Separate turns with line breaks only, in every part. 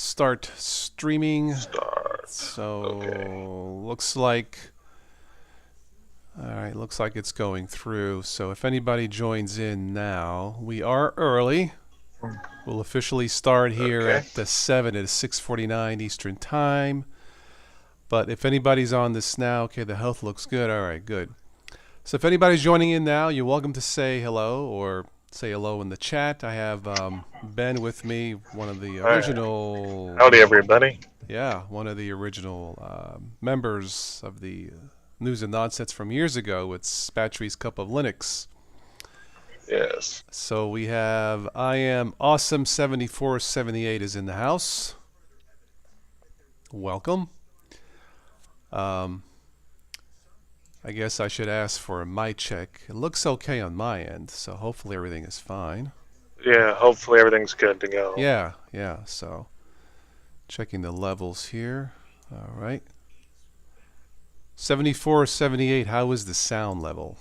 start streaming.
Start.
So
Okay.
looks like all right, looks like it's going through. So if anybody joins in now, we are early. We'll officially start here
Okay.
at the 7 at 6:49 Eastern Time. But if anybody's on this now, okay, the health looks good. All right, good. So if anybody's joining in now, you're welcome to say hello or say hello in the chat. I have Ben with me, one of the
All right.
original,
Howdy, everybody.
one of the original members of the News and Nonsense from years ago. It's Battery's Cup of Linux.
Yes.
So we have I am awesome 7478 is in the house. Welcome. I guess I should ask for a mic check. It looks okay on my end, so hopefully everything is fine.
Yeah. Hopefully everything's good to go.
Yeah. So checking the levels here. All right. 74, 78. How is the sound level?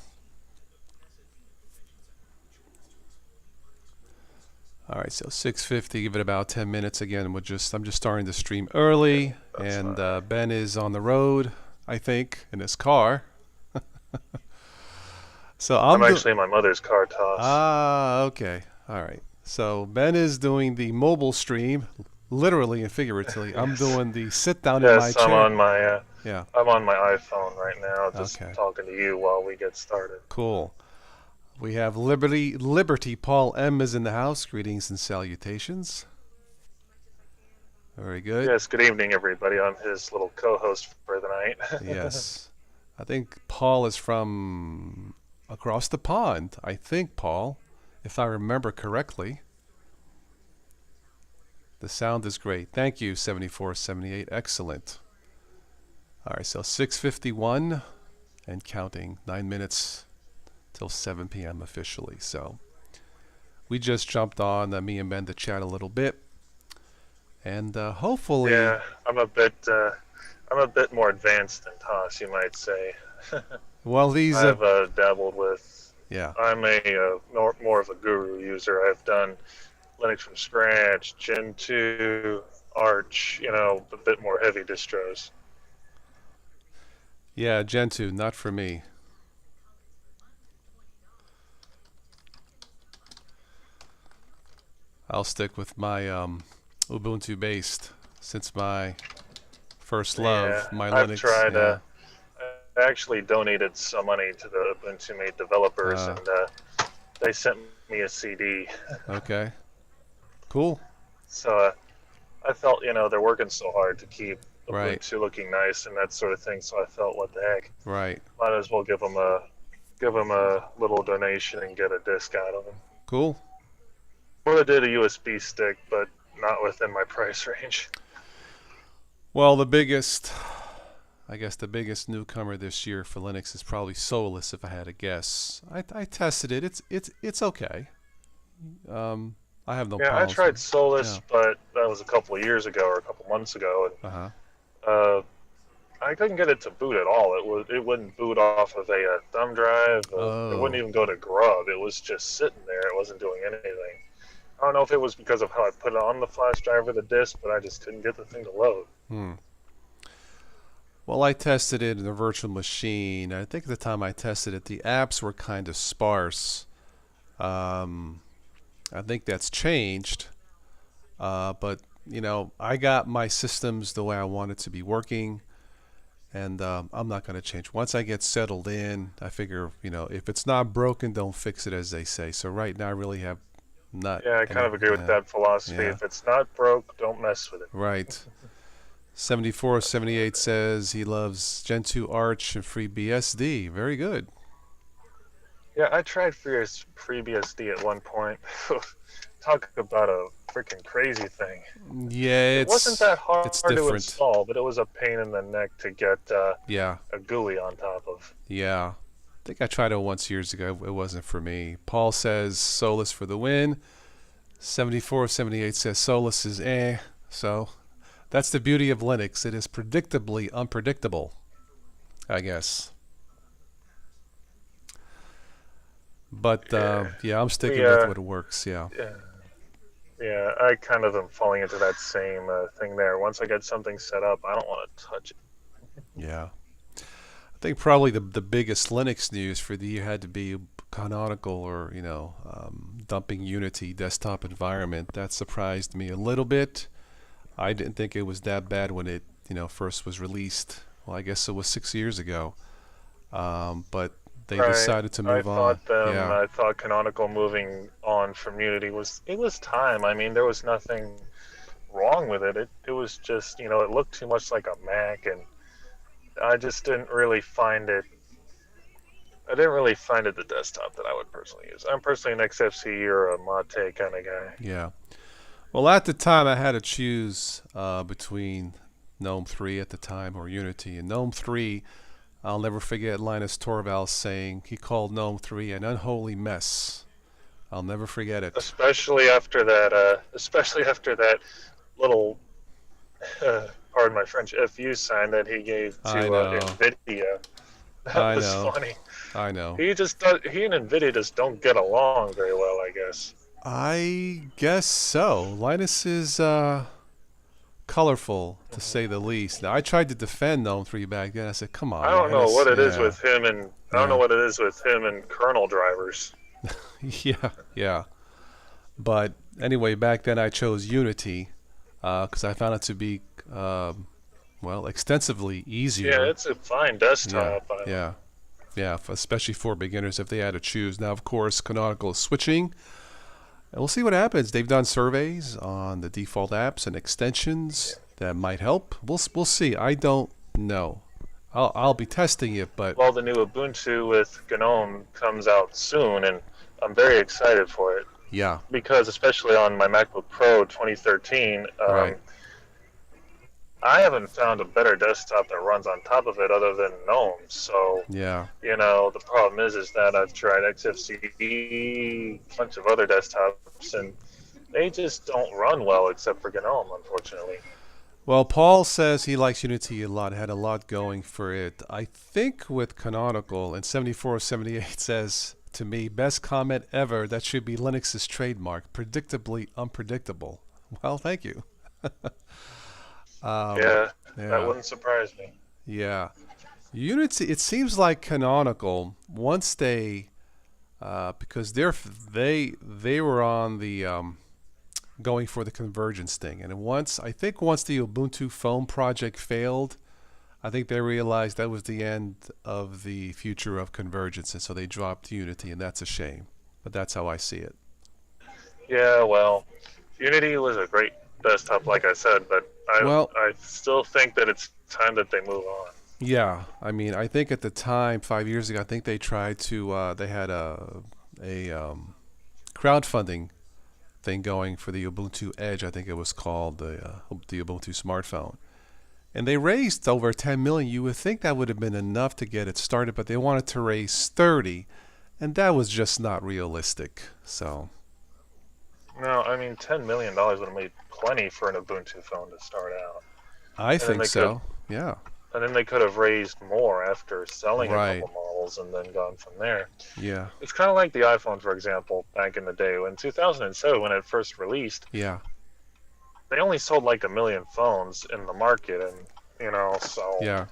All right, so 6:50. Give it about 10 minutes again. I'm just starting the stream early,
That's
and
fine.
Ben is on the road, I think, in his car. So
I'm actually in my mother's car toss.
Okay. All right. So Ben is doing the mobile stream, literally and figuratively. I'm
Yes.
doing the sit down in my
Yes. I'm
chair.
on my.
Yeah.
I'm on my iPhone right now, just
Okay.
talking to you while we get started.
Cool. We have Liberty. Paul M is in the house. Greetings and salutations. Very good.
Yes. Good evening, everybody. I'm his little co-host for the night.
Yes. I think Paul is from across the pond. I think, Paul, if I remember correctly. The sound is great. Thank you, 7478. Excellent. All right, so 6:51 and counting. 9 minutes till 7 p.m. officially. So we just jumped on, me and Ben, to chat a little bit. And hopefully...
Yeah. I'm a bit. I'm a bit more advanced than Toss, you might say.
Well, these...
I've dabbled with.
yeah.
I'm a more of a guru user. I've done Linux from scratch, Gen 2, Arch, a bit more heavy distros.
Yeah, Gentoo, not for me. I'll stick with my Ubuntu based, since my first
Yeah,
love, my
I've
Linux.
tried.
Yeah.
I actually donated some money to the Ubuntu Mate developers,
Uh,
and they sent me a CD.
okay. Cool.
So I felt, they're working so hard to keep
Right.
Ubuntu looking nice and that sort of thing. So I felt, what the heck,
Right.
might as well give them a little donation and get a disc out of them.
Cool.
Would have did a USB stick, but not within my price range.
Well, I guess the biggest newcomer this year for Linux is probably Solus, if I had to guess. I tested it. It's okay. I have no
Yeah, I
problems with
tried
it.
Solus,
Yeah.
but that was a couple of years ago or a couple months ago,
Uh-huh.
and I couldn't get it to boot at all. It wouldn't boot off of a thumb drive. It wouldn't
Oh.
even go to grub. It was just sitting there. It wasn't doing anything. I don't know if it was because of how I put it on the flash drive or the disk, but I just couldn't get the thing to load.
Hmm. Well, I tested it in a virtual machine. I think at the time I tested it, the apps were kind of sparse. Um, I think that's changed. But, I got my systems the way I want it to be working, and I'm not going to change. Once I get settled in, I figure, if it's not broken, don't fix it, as they say. So right now I really have not
Yeah, I kind
any...
of agree with that philosophy.
Yeah,
If it's not broke, don't mess with it.
right. 7478 says he loves Gentoo Arch and FreeBSD. Very good.
Yeah, I tried FreeBSD at one point. Talk about a freaking crazy thing.
Yeah,
It wasn't that hard
it's
to
different.
install, but it was a pain in the neck to get
Yeah,
a GUI on top of.
yeah. I think I tried it once years ago. It wasn't for me. Paul says Solus for the win. 7478 says Solus is eh. So that's the beauty of Linux. It is predictably unpredictable, I guess. But
Yeah,
yeah, I'm sticking
we
with what works. Yeah.
yeah, Yeah, I kind of am falling into that same thing there. Once I get something set up, I don't want to touch it.
Yeah. I think probably the biggest Linux news for the year had to be Canonical or dumping Unity desktop environment. That surprised me a little bit. I didn't think it was that bad when it first was released. Well, I guess it was 6 years ago. But they
Right.
decided to move on. Yeah,
I thought Canonical moving on from Unity was time. I mean, there was nothing wrong with it. It was just, it looked too much like a Mac, and I just didn't really find it. I didn't really find it the desktop that I would personally use. I'm personally an XFCE or a Mate kind of guy.
yeah. Well, at the time, I had to choose between GNOME 3 at the time or Unity. And GNOME 3, I'll never forget Linus Torvalds saying he called GNOME 3 an unholy mess. I'll never forget it.
Especially after that little, pardon my French, FU sign that he gave
I
to
know.
NVIDIA. That
I
was
know.
funny.
I know.
He and NVIDIA just don't get along very well, I guess.
I guess so. Linus is colorful, to say the least. Now, I tried to defend GNOME 3 back then. I said, come
I
on,
don't know
Linus.
what it is
Yeah.
with him and I don't know
Yeah.
what it is with him and kernel drivers.
Yeah. Yeah. But anyway, back then I chose Unity because I found it to be, extensively
Yeah,
easier.
it's a fine
Yeah,
desktop.
yeah, yeah, especially for beginners if they had to choose. Now, of course, Canonical is switching, and we'll see what happens. They've done surveys on the default apps and extensions that might help. We'll see. I don't know. I'll be testing it, but
Well, the new Ubuntu with GNOME comes out soon, and I'm very excited for it
yeah,
because, especially on my MacBook Pro 2013,
right,
I haven't found a better desktop that runs on top of it other than GNOME. So,
yeah.
the problem is that I've tried XFCE, a bunch of other desktops, and they just don't run well except for GNOME, unfortunately.
Well, Paul says he likes Unity a lot, had a lot going for it. I think with Canonical, and 7478 says to me, best comment ever, that should be Linux's trademark, predictably unpredictable. Well, thank you. Um,
Yeah, that
yeah,
wouldn't surprise me.
yeah. Unity, it seems like Canonical, once because they were on the going for the convergence thing, and I think once the Ubuntu Phone project failed, I think they realized that was the end of the future of convergence, and so they dropped Unity, and that's a shame. But that's how I see it.
Yeah, well, Unity was a great desktop, like I said, but
Well,
I still think that it's time that they move on.
yeah. I mean, I think at the time, 5 years ago, I think they tried to. They had a crowdfunding thing going for the Ubuntu Edge. I think it was called the Ubuntu smartphone, and they raised over 10 million. You would think that would have been enough to get it started, but they wanted to raise 30, and that was just not realistic. So
No, I mean $10 million would have made plenty for an Ubuntu phone to start out,
I
and then
think
they could
so. Yeah.
have raised more after selling a
Right.
couple models and then gone from there.
Yeah.
It's kind of like the iPhone, for example, back in the day. In 2007, when it first released,
Yeah.
they only sold like a million phones in the market, and so
Yeah.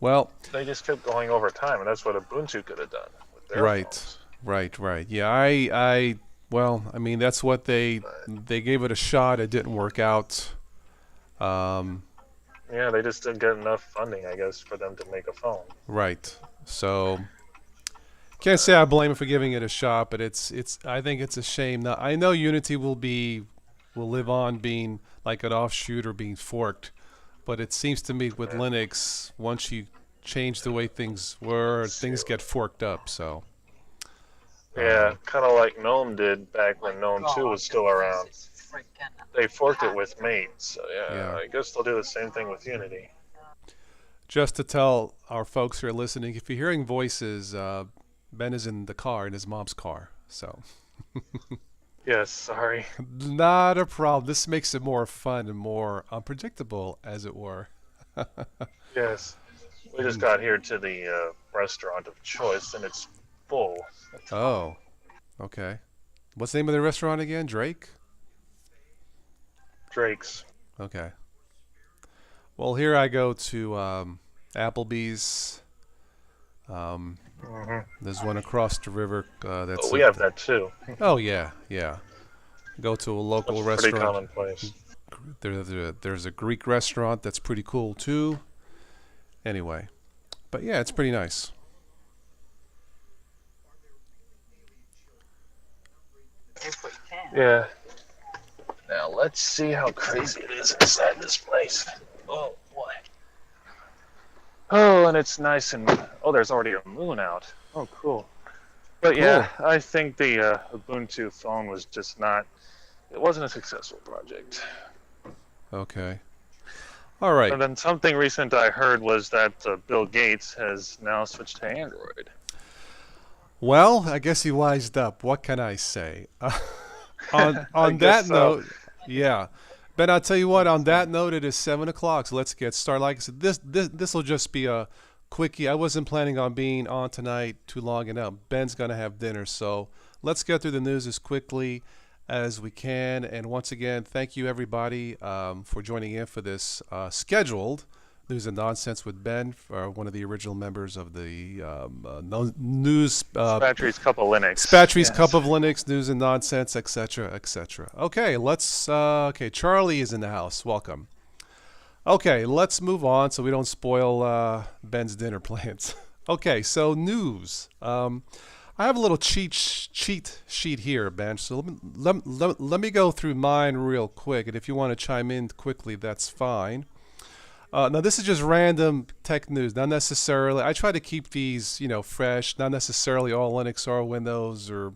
Well,
they just kept going over time, and that's what Ubuntu could have done with their
right.
phones.
Right. Right. Yeah. Well, I mean, that's what
But
they gave it a shot. It didn't work out. Um,
yeah, they just didn't get enough funding, I guess, for them to make a phone.
right. So can't say I blame it for giving it a shot, but it's. I think it's a shame. Now I know Unity will live on being like an offshoot or being forked, but it seems to me with
Yeah,
Linux, once you change the way things were,
it's,
things get forked up. So.
yeah,
Um,
kind of like GNOME did back when GNOME 2 was still around. They forked it with Mate, so yeah,
yeah.
I guess they'll do the same thing with Unity.
Just to tell our folks who are listening, if you're hearing voices, Ben is in the car, in his mom's car. So,
Yes, sorry.
not a problem. This makes it more fun and more unpredictable, as it were.
Yes, we just
Mm.
got here to the restaurant of choice, and it's full.
Oh, okay. What's the name of the restaurant again? Drake?
Drake's.
Okay. Well, here I go to Applebee's. Um,
Hmm.
there's one across the river.
Oh,
That's
we
a.
have that too.
Oh yeah, yeah. Go to a
That's
local
pretty
restaurant.
commonplace.
There's a Greek restaurant that's pretty cool too. Anyway, but yeah, it's pretty nice.
Yeah. Now let's see how crazy it is inside this place. Oh boy. Oh, and it's nice and there's already a moon out. Oh, cool. But
Cool.
yeah, I think the Ubuntu phone was just not. It wasn't a successful project.
Okay. All right.
And then something recent I heard was that Bill Gates has now switched to Android.
Well, I guess he wised up. What can I say? On
I
on
guess
that
so.
note, yeah. Ben, I'll tell you what. On that note, it is 7 o'clock. So let's get started. Like I said, this will just be a quickie. I wasn't planning on being on tonight too long enough. Ben's gonna have dinner, so let's get through the news as quickly as we can. And once again, thank you everybody for joining in for this scheduled News and Nonsense with Ben, one of the original members of the news.
Battery's Cup of Linux.
Spatry's Cup
Yes.
of Linux, News and Nonsense, etc., etc. Okay, let's. Okay, Charlie is in the house. Welcome. Okay, let's move on so we don't spoil Ben's dinner plans. Okay, so news. I have a little cheat sheet here, Ben. So let me go through mine real quick, and if you want to chime in quickly, that's fine. Now this is just random tech news, not necessarily. I try to keep these, fresh, not necessarily all Linux or Windows or.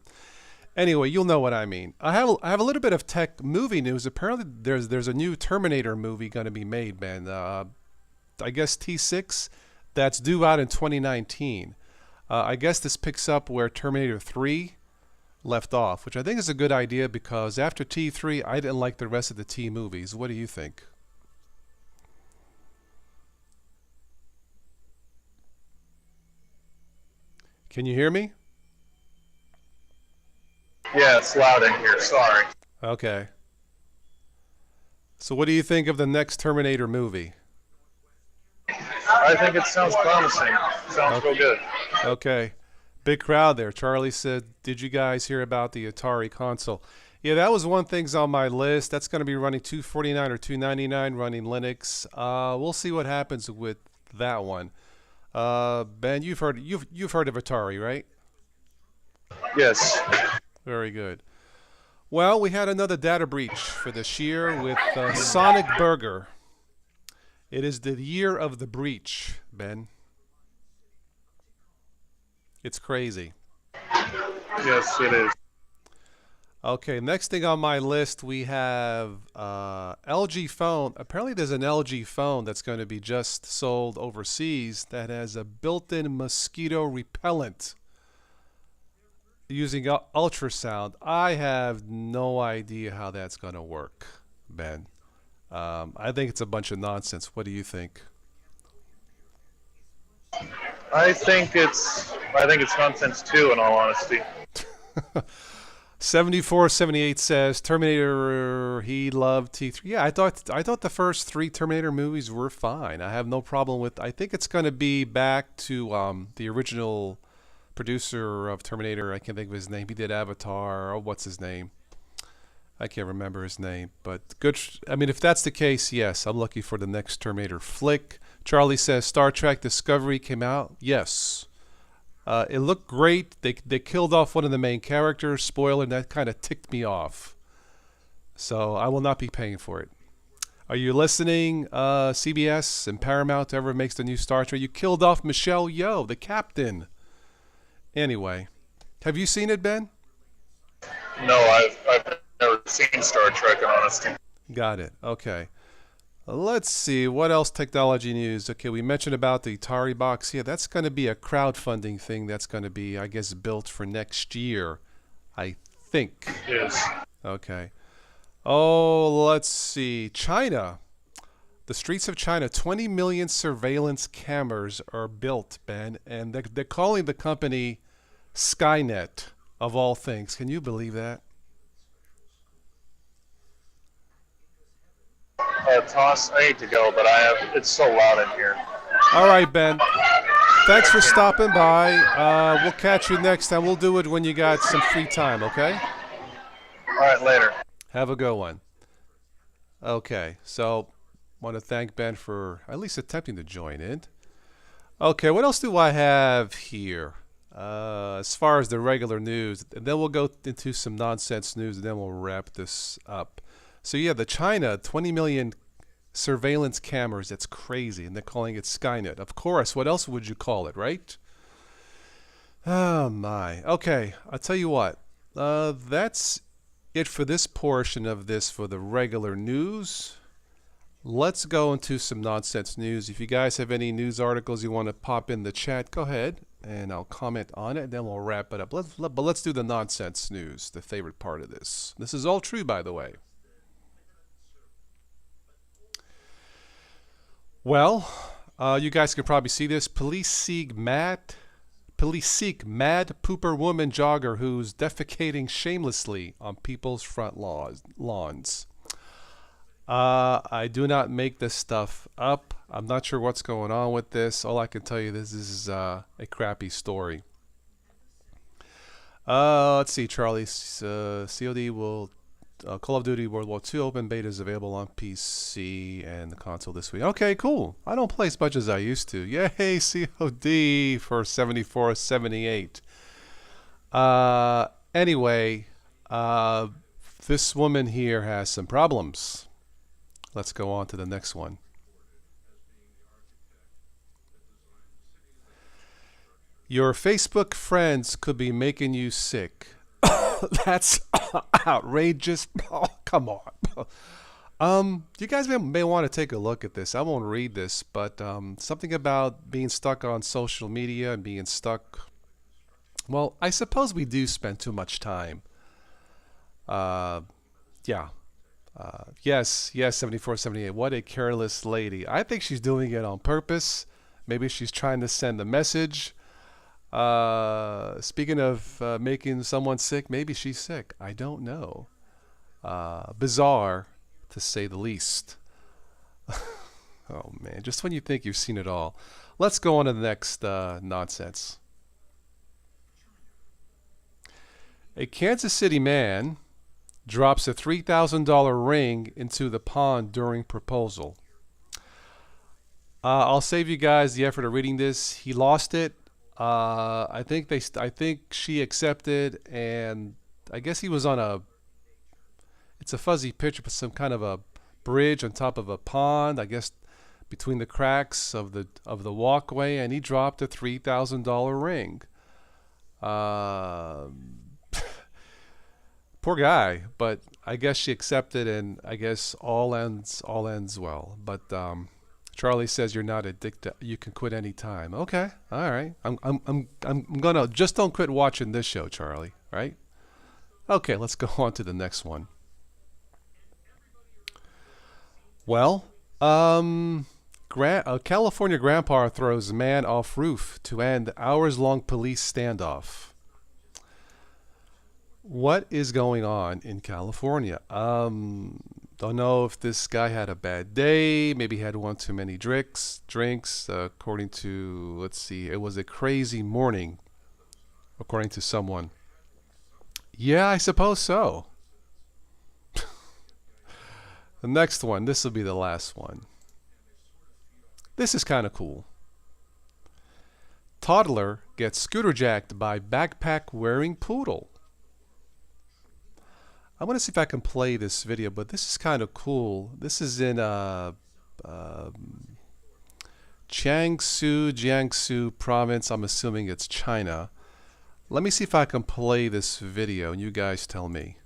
Anyway, you'll know what I mean. I have a little bit of tech movie news. Apparently, there's a new Terminator movie going to be made, man. I guess T6 that's due out in 2019. I guess this picks up where Terminator 3 left off, which I think is a good idea because after T3, I didn't like the rest of the T movies. What do you think? Can you hear me?
Yeah, it's loud in here. Sorry.
Okay. So what do you think of the next Terminator movie?
I think it sounds promising. Sounds real
Okay.
good.
Okay. Big crowd there. Charlie said, "Did you guys hear about the Atari console?" Yeah, that was one thing's on my list. That's going to be running 249 or 299 running Linux. We'll see what happens with that one. Ben, you've heard of Atari, right?
Yes.
Very good. Well, we had another data breach for this year with Sonic Burger. It is the year of the breach, Ben. It's crazy.
Yes, it is.
Okay, next thing on my list, we have LG phone. Apparently, there's an LG phone that's going to be just sold overseas that has a built-in mosquito repellent using ultrasound. I have no idea how that's going to work, Ben. I think it's a bunch of nonsense. What do you think?
I think it's nonsense too, in all honesty.
7478 says Terminator. He loved T3. Yeah, I thought the first three Terminator movies were fine. I have no problem with. I think it's going to be back to the original producer of Terminator. I can't think of his name. He did Avatar. Oh, what's his name? I can't remember his name. But good. I mean, if that's the case, yes, I'm looking for the next Terminator flick. Charlie says Star Trek Discovery came out. Yes. It looked great. They killed off one of the main characters. Spoiler, and that kind of ticked me off. So I will not be paying for it. Are you listening, CBS and Paramount, whoever makes the new Star Trek? You killed off Michelle Yeoh, the captain. Anyway, have you seen it, Ben?
No, I've never seen Star Trek, in honesty.
Got it. Okay. Let's see. What else technology news? Okay, we mentioned about the Atari box. Yeah, that's going to be a crowdfunding thing that's going to be, I guess, built for next year. I think.
Yes.
Okay. Oh, let's see. China. The streets of China, 20 million surveillance cameras are built, Ben, and they're calling the company Skynet, of all things. Can you believe that?
Toss, I need to go, but I have. It's so loud in here.
All right, Ben. Thanks for stopping by. We'll catch you next time. We'll do it when you got some free time, okay?
All right, later.
Have a good one. Okay, so want to thank Ben for at least attempting to join in. Okay, what else do I have here? As far as the regular news, and then we'll go into some nonsense news, and then we'll wrap this up. So yeah, the China 20 million surveillance cameras. That's crazy, and they're calling it Skynet. Of course, what else would you call it, right? Oh my. Okay, I'll tell you what. That's it for this portion of this for the regular news. Let's go into some nonsense news. If you guys have any news articles you want to pop in the chat, go ahead and I'll comment on it. And then we'll wrap it up. But let's do the nonsense news, the favorite part of this. This is all true, by the way. Well, you guys can probably see this. Police seek mad pooper woman jogger who's defecating shamelessly on people's front lawns. I do not make this stuff up. I'm not sure what's going on with this. All I can tell you this is a crappy story. Let's see, Charlie. COD will Call of Duty World War II open beta is available on PC and the console this week. Okay, cool. I don't play as much as I used to. Yay, COD for 74.78. Anyway, this woman here has some problems. Let's go on to the next one. Your Facebook friends could be making you sick. That's outrageous. Oh, come on. You guys may want to take a look at this. I won't read this, but something about being stuck on social media and being stuck. Well, I suppose we do spend too much time. Yeah. Yes, 7478. What a careless lady. I think she's doing it on purpose. Maybe she's trying to send a message. Speaking of making someone sick, maybe she's sick. I don't know. Bizarre, to say the least. Oh man, just when you think you've seen it all. Let's go on to the next nonsense. A Kansas City man drops a $3,000 ring into the pond during proposal. I'll save you guys the effort of reading this. He lost it. I think she accepted, and I guess he was on a. It's a fuzzy picture, but some kind of a bridge on top of a pond. I guess between the cracks of the walkway, and he dropped a $3,000 ring. Poor guy, but I guess she accepted, and I guess all ends well. But Charlie says you're not addicted. You can quit any time. Okay, all right. I'm gonna just don't quit watching this show, Charlie. Right? Okay, let's go on to the next one. Well, a California grandpa throws man off roof to end hours-long police standoff. What is going on in California? Don't know if this guy had a bad day. Maybe he had one too many drinks. According to, let's see, it was a crazy morning, according to someone. Yeah, I suppose so. The next one, this will be the last one. This is kind of cool. Toddler gets scooter jacked by backpack wearing poodle. I'm going to see if I can play this video, but this is kind of cool. This is in Jiangsu province. I'm assuming it's China. Let me see if I can play this video, and you guys tell me.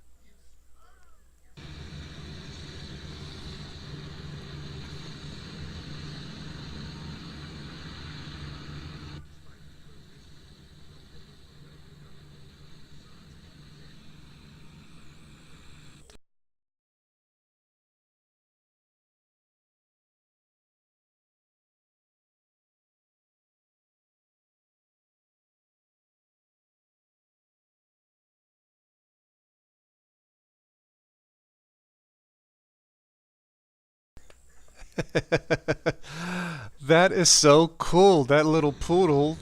That is so cool. That little poodle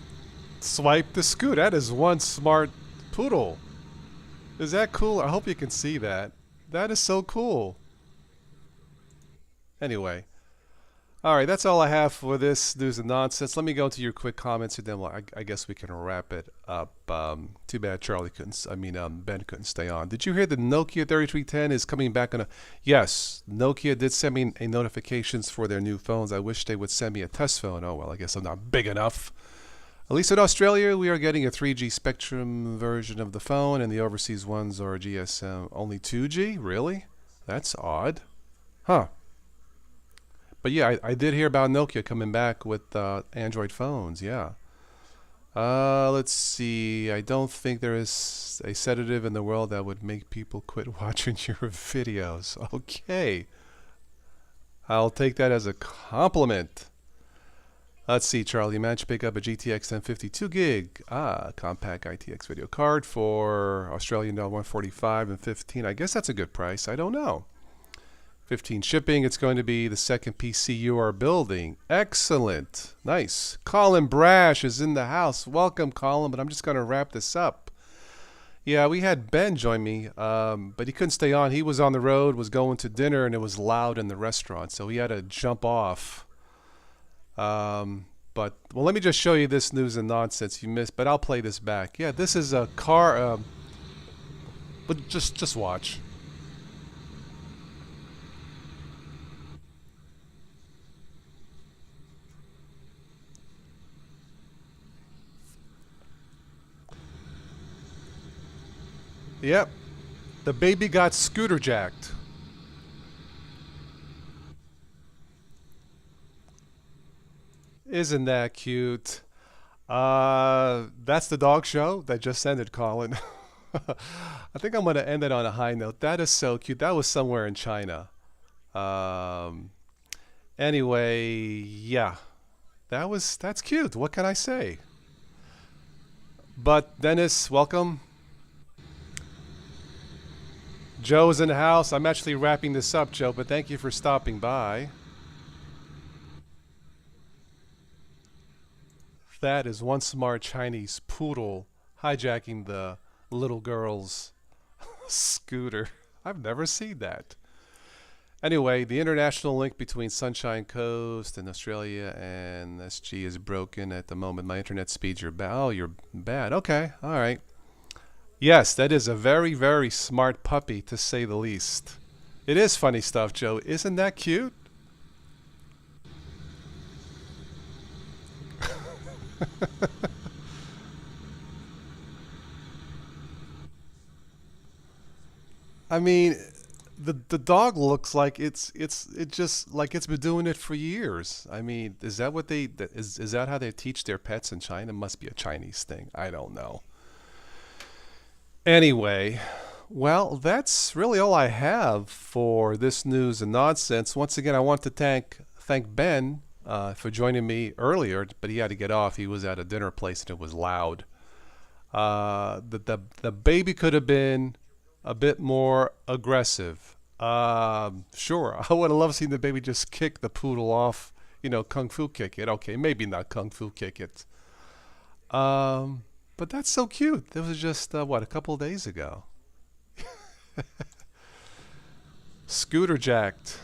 swiped the scooter. That is one smart poodle. Is that cool? I hope you can see that. That is so cool. Anyway, all right, that's all I have for this news and nonsense. Let me go to your quick comments, and then I guess we can wrap it up. Too bad Charlie couldn't. Ben couldn't stay on. Did you hear the Nokia 3310 is coming back on a? Yes, Nokia did send me a notifications for their new phones. I wish they would send me a test phone. Oh well, I guess I'm not big enough. At least in Australia, we are getting a 3G Spectrum version of the phone, and the overseas ones are GSM only 2G. Really? That's odd. Huh. But yeah, I did hear about Nokia coming back with Android phones. Yeah. Let's see. I don't think there is a sedative in the world that would make people quit watching your videos. Okay. I'll take that as a compliment. Let's see, Charlie. Managed to pick up a GTX 1050 2 gig compact ITX video card for Australian dollar 145 and 15. I guess that's a good price. I don't know. 15 shipping. It's going to be the second PC you are building. Excellent. Nice. Colin Brash is in the house. Welcome, Colin, but I'm just going to wrap this up. Yeah, we had Ben join me, but he couldn't stay on. He was on the road, was going to dinner, and it was loud in the restaurant, so he had to jump off. But, well, let me just show you this news and nonsense you missed, but I'll play this back. Yeah, this is a car, but just watch. Yep. The baby got scooter jacked. Isn't that cute? That's the dog show that just ended, Colin. I think I'm going to end it on a high note. That is so cute. That was somewhere in China. Um, anyway, yeah. That's cute. What can I say? But Dennis, welcome. Joe's in the house. I'm actually wrapping this up, Joe, but thank you for stopping by. That is one smart Chinese poodle hijacking the little girl's scooter. I've never seen that. Anyway, the international link between Sunshine Coast and Australia and SG is broken at the moment. My internet speeds are bad. Oh, you're bad. Okay, all right. Yes, that is a very, very smart puppy, to say the least. It is funny stuff, Joe. Isn't that cute? I mean, the dog looks like it just like it's been doing it for years. I mean, is that what is that how they teach their pets in China? It must be a Chinese thing. I don't know. Anyway, well, that's really all I have for this news and nonsense. Once again, I want to thank Ben for joining me earlier, but he had to get off. He was at a dinner place and it was loud. The baby could have been a bit more aggressive. Sure, I would have loved seeing the baby just kick the poodle off, kung fu kick it. Okay, maybe not kung fu kick it. But that's so cute. It was just, a couple of days ago. Scooter jacked.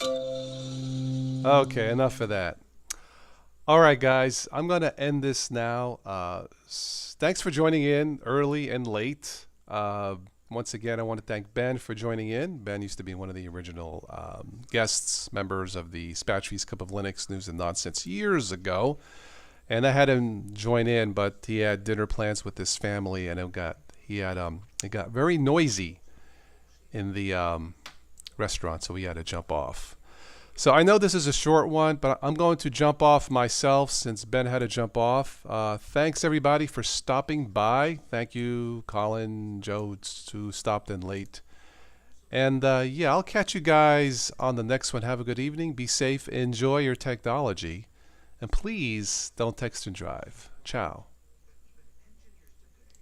Okay, enough of that. All right, guys, I'm going to end this now. Thanks for joining in early and late. Once again, I want to thank Ben for joining in. Ben used to be one of the original guests, members of the Spatry's Cup of Linux News and Nonsense years ago. And I had him join in, but he had dinner plans with his family, and it got very noisy in the restaurant, so he had to jump off. So I know this is a short one, but I'm going to jump off myself since Ben had to jump off. Thanks everybody for stopping by. Thank you, Colin, Joe, who stopped in late. And yeah, I'll catch you guys on the next one. Have a good evening. Be safe. Enjoy your technology. And please don't text and drive. Ciao.